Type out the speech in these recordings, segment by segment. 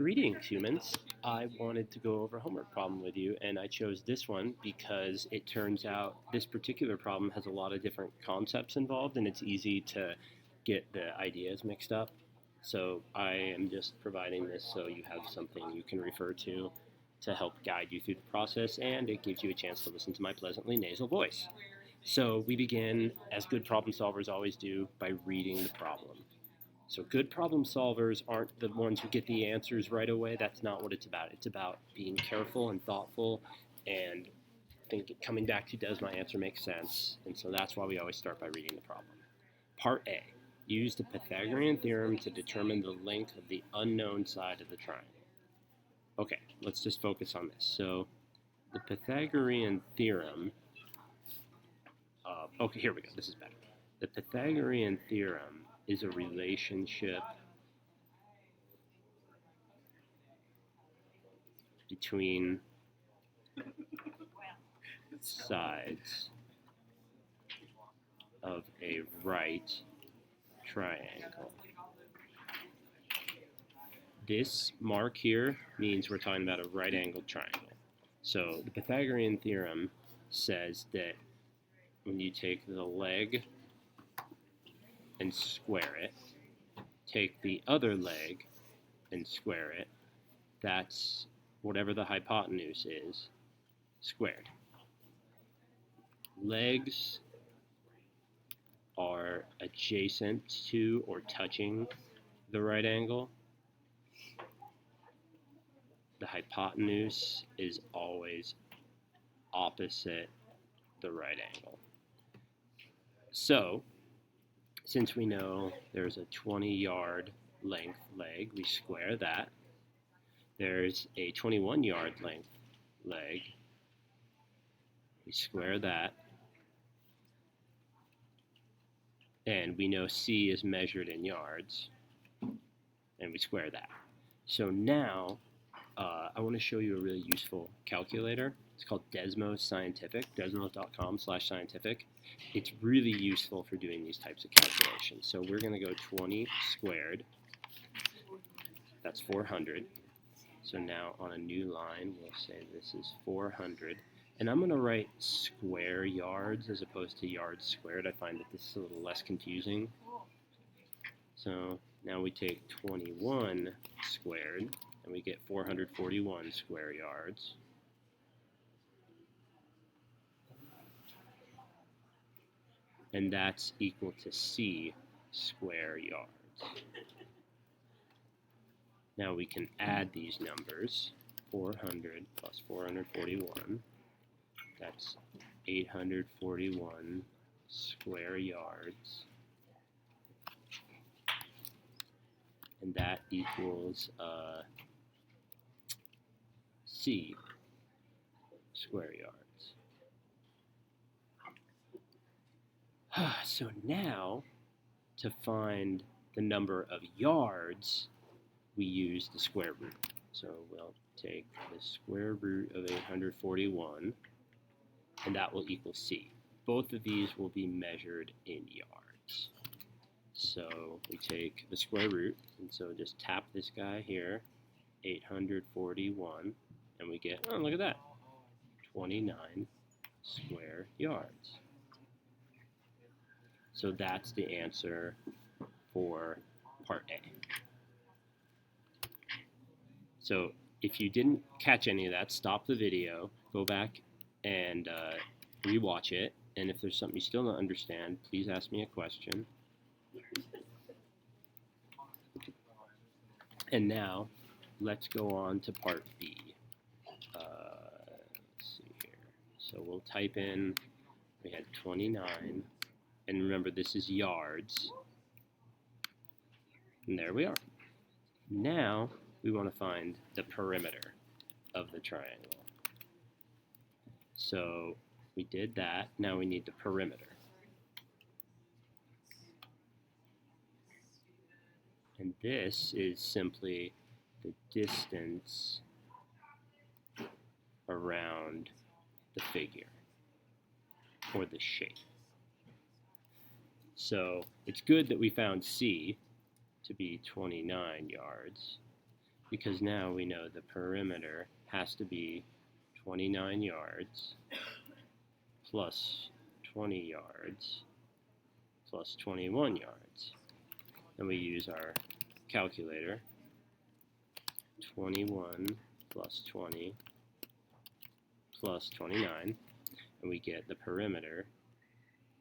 Greetings, humans. I wanted to go over a homework problem with you, and I chose this one because it turns out this particular problem has a lot of different concepts involved, and it's easy to get the ideas mixed up. So I am just providing this so you have something you can refer to help guide you through the process, and it gives you a chance to listen to my pleasantly nasal voice. So we begin, as good problem solvers always do, by reading the problem. So good problem solvers aren't the ones who get the answers right away. That's not what it's about. It's about being careful and thoughtful and coming back to, does my answer make sense? And so that's why we always start by reading the problem. Part A, use the Pythagorean theorem to determine the length of the unknown side of the triangle. Okay, let's just focus on this. So the Pythagorean theorem, okay, here we go. This is better. The Pythagorean theorem is a relationship between sides of a right triangle. This mark here means we're talking about a right-angled triangle. So the Pythagorean theorem says that when you take the leg and square it, take the other leg and square it, that's whatever the hypotenuse is, squared. Legs are adjacent to or touching the right angle. The hypotenuse is always opposite the right angle. So, since we know there's a 20-yard length leg, we square that. There's a 21-yard length leg, we square that. And we know C is measured in yards, and we square that. So now, I want to show you a really useful calculator. It's called Desmos Scientific, desmos.com/scientific. It's really useful for doing these types of calculations. So we're going to go 20 squared. That's 400. So now on a new line, we'll say this is 400. And I'm going to write square yards as opposed to yards squared. I find that this is a little less confusing. So now we take 21 squared, and we get 441 square yards. And that's equal to C square yards. Now we can add these numbers. 400 plus 441. That's 841 square yards. And that equals C square yards. So now, to find the number of yards, we use the square root. So we'll take the square root of 841, and that will equal C. Both of these will be measured in yards. So we take the square root, and so just tap this guy here, 841, and we get, oh, look at that, 29 square yards. So that's the answer for part A. So if you didn't catch any of that, stop the video, go back and rewatch it, and if there's something you still don't understand, please ask me a question. And now, let's go on to part B. Let's see here. So we'll type in, we had 29, and remember this is yards. And there we are. Now, we want to find the perimeter of the triangle. So we did that, now we need the perimeter. And this is simply the distance around the figure, or the shape. So it's good that we found C to be 29 yards, because now we know the perimeter has to be 29 yards plus 20 yards plus 21 yards. And we use our calculator. 21 plus 20 plus 29, and we get the perimeter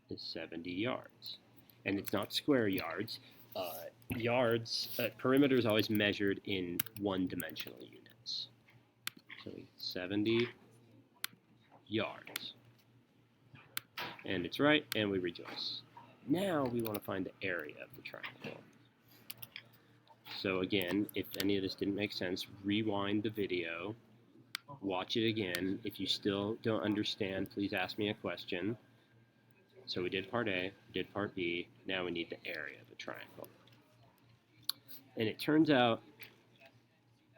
is 70 yards. And it's not square yards. Perimeter is always measured in one-dimensional units. So 70 yards. And it's right, and we rejoice. Now we want to find the area of the triangle. So again, if any of this didn't make sense, rewind the video, watch it again. If you still don't understand, please ask me a question. So we did part A, we did part B, now we need the area of a triangle. And it turns out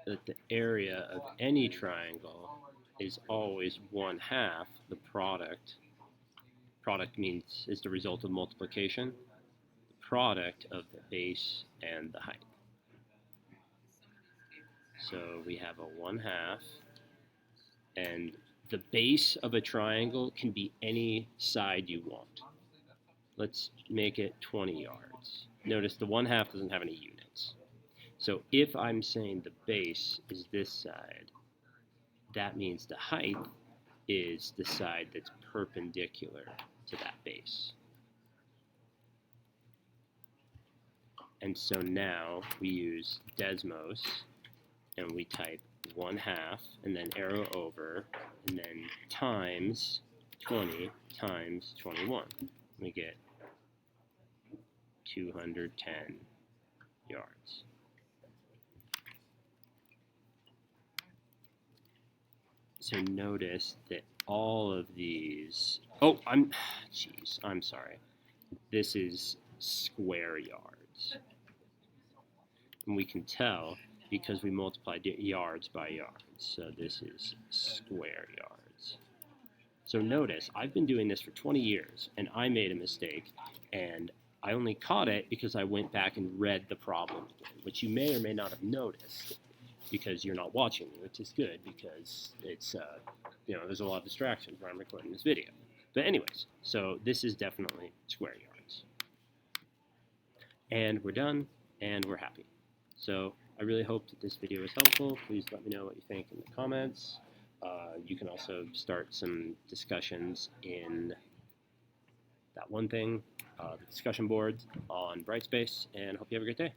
that the area of any triangle is always 1/2 the product. Product means is the result of multiplication. The product of the base and the height. So we have a 1/2, and the base of a triangle can be any side you want. Let's make it 20 yards. Notice the 1/2 doesn't have any units. So if I'm saying the base is this side, that means the height is the side that's perpendicular to that base. And so now we use Desmos, and we type 1/2, and then arrow over, and then times 20 times 21. We get 210 yards. So notice that all of these, I'm sorry. This is square yards. And we can tell because we multiplied yards by yards. So this is square yards. So notice, I've been doing this for 20 years, and I made a mistake, and I only caught it because I went back and read the problem again, which you may or may not have noticed because you're not watching me, which is good because it's, there's a lot of distractions when I'm recording this video. But anyways, so this is definitely square yards. And we're done, and we're happy. So I really hope that this video was helpful. Please let me know what you think in the comments. You can also start some discussions in that one thing, the discussion board on Brightspace, and hope you have a great day.